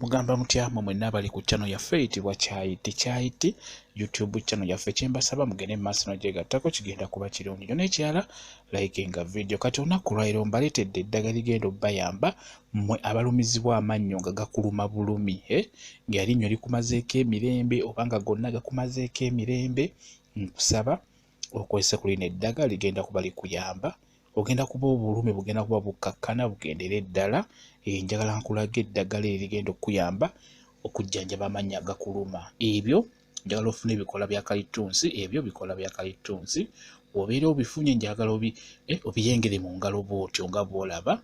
Mugamba mutya mmwe mwenna abali ku channel yaffe eyitibwa Kyayiti YouTube channel yaffe kyembasaba mugende mu maaso n'ogyegattako kigenda kuba kirungi nnyo n'ekirala likinga video. Kati olunaku lwaleero mbaleetedde eddagala ligenda obbayamba mmwe abalumizibwa amannyo nga gakuluma bulumi nga erinnyo likumazeeko emirembe oba nga gonna gakumazeeko emirembe, nkusaba okozese ku lino eddagala ligenda kuba likuyamba. Ogenda kuba obulumi bugenda kuba bukkakkana bugendera eddala. Njagala nkulaga eddagala erigenda okuyamba okujjanjaba amannyo agakuluma. Ebyo njagala ofune ebikola bya kalitunsi, ebyo bikola bya kalitunsi. Obeera obifunye njagala obiyengere mu ngalo bw'otyo nga bw'olaba.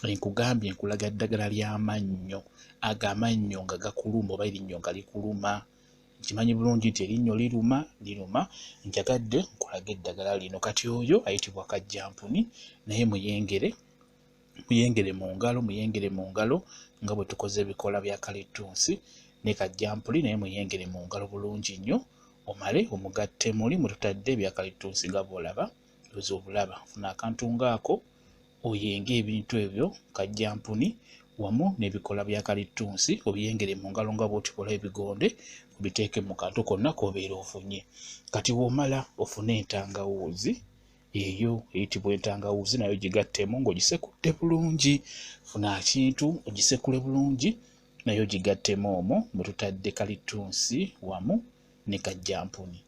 Nkugambye nkulaga eddagala ly'amannyo agamannyo nga gakuluma oba erinnyo nga likuluma. Kimanyi bulungi nti erinnyo liruma. Njagadde nkulaga eddagala lino. Kati oyo ayitibwa kajjampuni naye muyengere mu ngalo nga bwe tukoze ebikola bya kalitunsi. Ne kajjampuli naye muyengere mu ngalo bulungi nnyo omale omugatte muli mwe tutadde ebya kalitunsi nga bw'olaba. Oza obulaba funa akantu ng'ako oyenge ebintu ebyo kajjampuni wamu n'ebikola bya kalitunsi obiyengere mu ngalo nga bw'otikola ebigonde obiteeke mu kantu konna k'obeera ofunye. Kati bw'omala ofune entangawuuzi eyo eyitibwa entangawuuzi nayo gigattemu ng'ogisekudde bulungi. Funa kintu ogisekule bulungi nayo gigattemu omwo bwe tutadde kalitunsi wamu ne kajjampuni.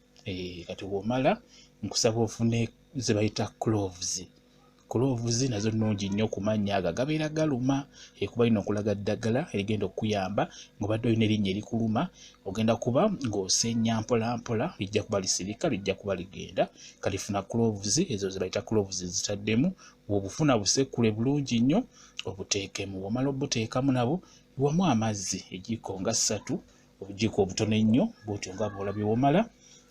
Kati bw'omala nkusaba ofune ze bayita cloves nazo nnungi nnyo ku mannya ago gabeera galuma. Kuba lino okulaga ddagala erigenda okuyamba ng'obadde olina erinnya erikuluma ogenda kuba ng'osenya mpola mpola, lijja kuba lisirika, lijja kuba ligenda. Kati funa cloves ezo ze bayita cloves zitaddemu, bw'obufuna busekule bulungi nnyo obuteekemu. Bw'omala obuteekamu nabo wamu amazzi ejiiko nga 3, obujiiko obutono ennyo bw'otyo nga bw'olabye. Bw'omala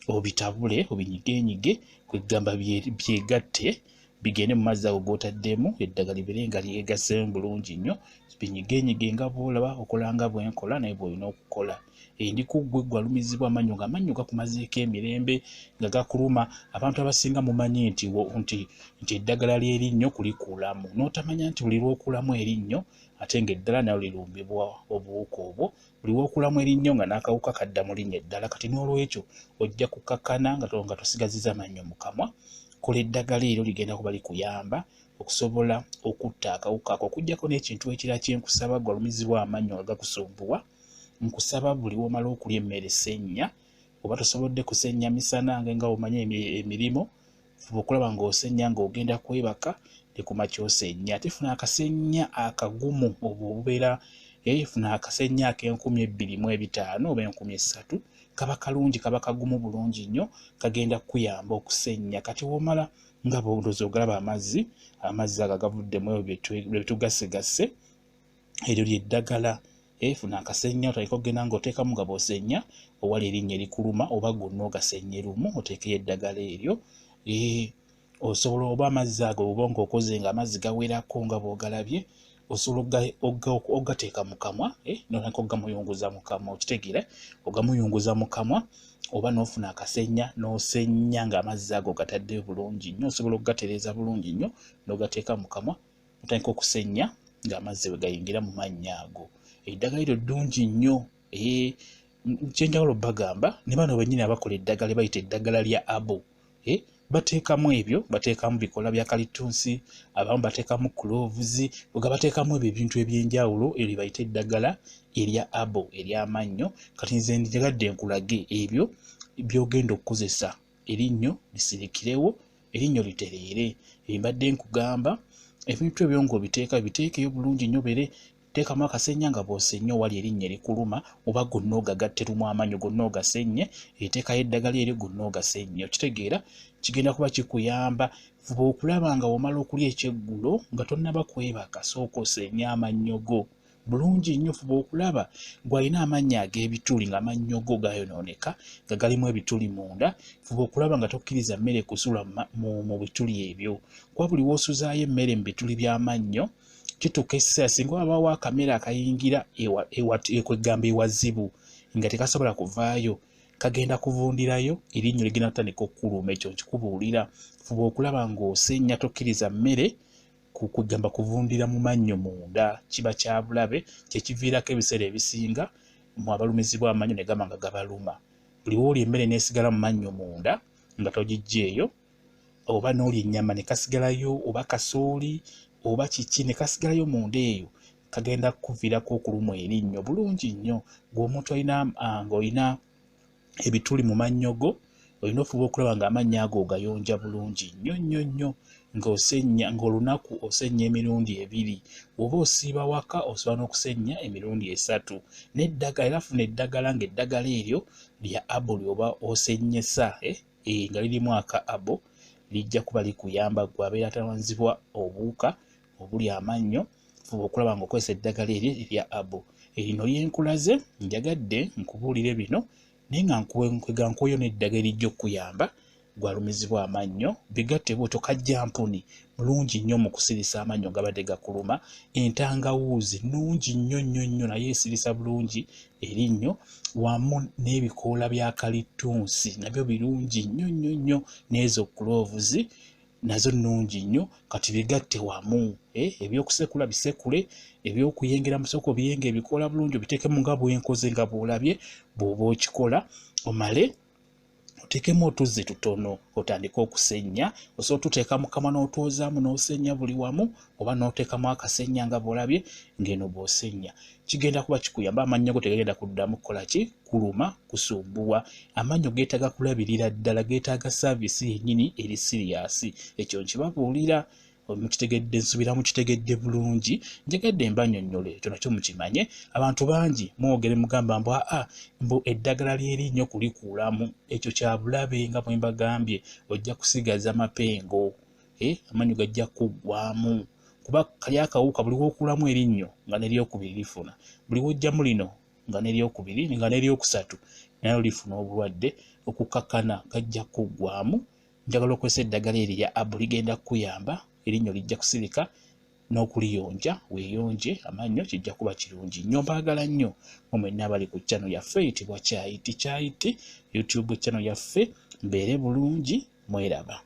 obitabule obinyigenyige kwegamba byegatte bigende mu mazzi ago g'otaddemu eddagala libeere nga lyegassemu bulungi nnyo. Binyigenyige nga bw'olaba okola nga bwenkola naye bw'olina okukola. Ndi ku ggwe gwalumizibwa amannyo nga amannyo gakumazeeko emirembe nga gakuluma. Abantu abasinga mumanyi nti eddagala ly'erinnyo kulikuulamu n'otamanya nti buli lw'okulamu erinnyo ate ng'eddala nayo lirumbibwa obuwuka obwo. Buli lw'okulamu erinnyo nga n'akawuka kadda mu linnya eddala. Kati n'olwekyo ojja kukkakkana nga tosigaziza mannyo mu kamwa. Kola eddagala eryo ligenda kuba likuyamba okusobola okutta akawuka ako. Okuggyako n'ekintu ekirala kyenkusaba gwalumizibwa amannyo nga gakusumbuwa. Nkusaba buli w'omala okulya emmere sennya, oba tosobodde kusennya misana nga omanyi emirimu, fuba okulaba ng'osennya ng'ogenda kwebaka ne ku makya osennya. Ate funa akasennya akagumu obubeera funa akasennya ak'$2,500 oba $3,000 kaba kalungi, kaba kagumu bulungi nnyo, kagenda kuyamba okusenya. Kati w'omala nga bw'ondoza ogalaba amazzi ago gavuddemu bye tugasigase eryo ly'eddagala. Funa akasenya otandika okugenda ng'oteekamu nga bw'osenya owali erinnya erikuluma oba gonna ogasenye lumu oteekeyo eddagala eryo. Osobola oba amazzi ago oba ng'okoze nga amazzi gawerako nga bw'ogalabye osobola ogateeka mu kamwa n'otandika ogamuyunguza mu kamwa. Okitegeera ogamuyunguza mu kamwa oba n'ofuna akasenya n'osenya ng'amazzi ago gatadde bulungi nnyo. Osobola okugatereeza bulungi nnyo n'ogateeka mu kamwa otandika okusenya ng'amazzi bwe gayingira mu mannyo ago. Eddagala eryo ddungi nnyo. Kyenjagala obbagamba ne bano bennyini abakola eddagala bayita eddagala lya abo. Bateekamu ebyo, bateekamu bikola bya kalitunsi, abamu bateekamu cloves, bateekamu ebintu eby'enjawulo eryo bayita eddagala erya abo ery'amannyo. Kati nze njagadde nkulage ebyo by'ogenda okukozesa erinnyo lisirikirewo, erinnyo litereere. Mbadde nkugamba ebintu ebyo ng'obiteeka biteekeyo bulungi nnyo bere. Teekamu akasenya nga bw'osenya owali erinnya erikuluma oba gonna ogagattemu amannyo gonna ogasenye. Teekayo eddagala eryo gonna ogasenye. Okitegeera kigenda kuba kikuyamba. Fuba okulaba nga w'omala okulya ekyeggulo nga tonnaba kwebaka sooka osenye amannyo go bulungi nnyo. Fuba okulaba gw'alina amannyo ag'ebituli ng'amannyo go gayonooneka nga galimu ebituli munda. Fuba okulaba nga tokkiriza mmere kusula mu bituli ebyo. Kuba buli w'osuzaayo emmere mu bituli by'amannyo kituuka ekiseera singa wabaawo akamera akayingira kwegamba ewazibu nga tekasobola kuvaayo, kagenda kuvundirayo, erinnyo ligenda kutandika okkuluma. Ekyo nkikubuulira. Fuba okulaba ng'osenya, tokkiriza mmere kugamba kuvundira mu mannyo munda kiba kya bulabe kyekiviirako ebiseera ebisinga mu abalumizibwa amannyo ne gamba nga gabaluma. Buli woolya emmere n'esigala mu mannyo munda nga togiggyeeyo, oba n'olya ennyama ne kasigalayo, oba kasooli oba kiki ne kasigalayo munda eyo, kagenda kuviirako okulumwa erinnyo bulungi nnyo. Ng'omuntu ng'olina ebituli mu mannyo go, olina ofuba okulaba ng'amannyo ago gayonja bulungi nnyo ng'osenya, ng'olunaku osenya emirundi 2. Bw'oba osiiba waka osobola n'okusenya emirundi 3. N'eddagala era funa eddagala ng'eddagala eryo lya abo lyoba osenyesa nga lirimu aka abo lijja kuba likuyamba gwe abeera atawanzibwa obuwuka obuli amannyo. Fuba okulaba ng'okozesa eddagala eryo erya abo. Erino lyenkulaze njagadde nkubuulire bino naye nga nkuweyo n'eddagala erijja okuyamba gwalumizibwa amannyo. Bigatte bw'otyo kajjampuni mulungi nnyo mu kusirisa amannyo gabadde gakuluma. Entangawuuzi nnungi nnyo naye esirisa bulungi erinnyo, wamu n'ebikoola bya kalitunsi nabyo birungi nnyo n'ezo cloves nazo nnungi nnyo. Kati bigatte wamu ebyokusekula bisekule, ebyokuyengera musoko biyenge ebikoola bulungi obiteekemu nga bwenkoze nga bw'olabye bw'oba okikola, omale oteekemu otuzzi tutono otandike okusenya. Osobola otuteeka mu kamwa n'otuozaamu n'osenya buli wamu, oba n'oteekamu akasenya nga bw'olabye ng'eno bw'osenya. Kigenda kuba kikuyamba. Amannyo go tegagenda kuddamu kukola ki? Kuluma, kusumbuwa. Amannyo geetaaga kulabirira ddala, geetaaga saavisi yennyini eri siriyasi. Ekyo nkibabuulira. Mukitegedde, nsubira mukitegedde bulungi. Njagadde mbannyonnyole ekyo nakyo mukimanye. Abantu bangi mwogere mugamba mbu eddagala ly'erinnyo kulikuulamu. Ekyo kya bulabe nga bwe mbagambye, ojja kusigaza mapengo, amannyo gajja kuggwaamu. Kuba kali akawuka buli w'okuulamu erinnyo nga n'eryokubiri lifuna, buli w'oggyamu lino nga n'eryokubiri nga n'eryokusatu nayo lifuna obulwadde. Okukakkana gajja kuggwaamu. Njagala okozesa eddagala eryo abo ligenda kukuyamba, erinnyo lijja kusirika n'okuliyonja. Weeyonje amannyo, kijja kuba kirungi nnyo. Mbaagala nnyo mwenna abali ku channel yaffe eyitibwa Kyayiti YouTube channel yaffe. Mbeere bulungi, mweraba.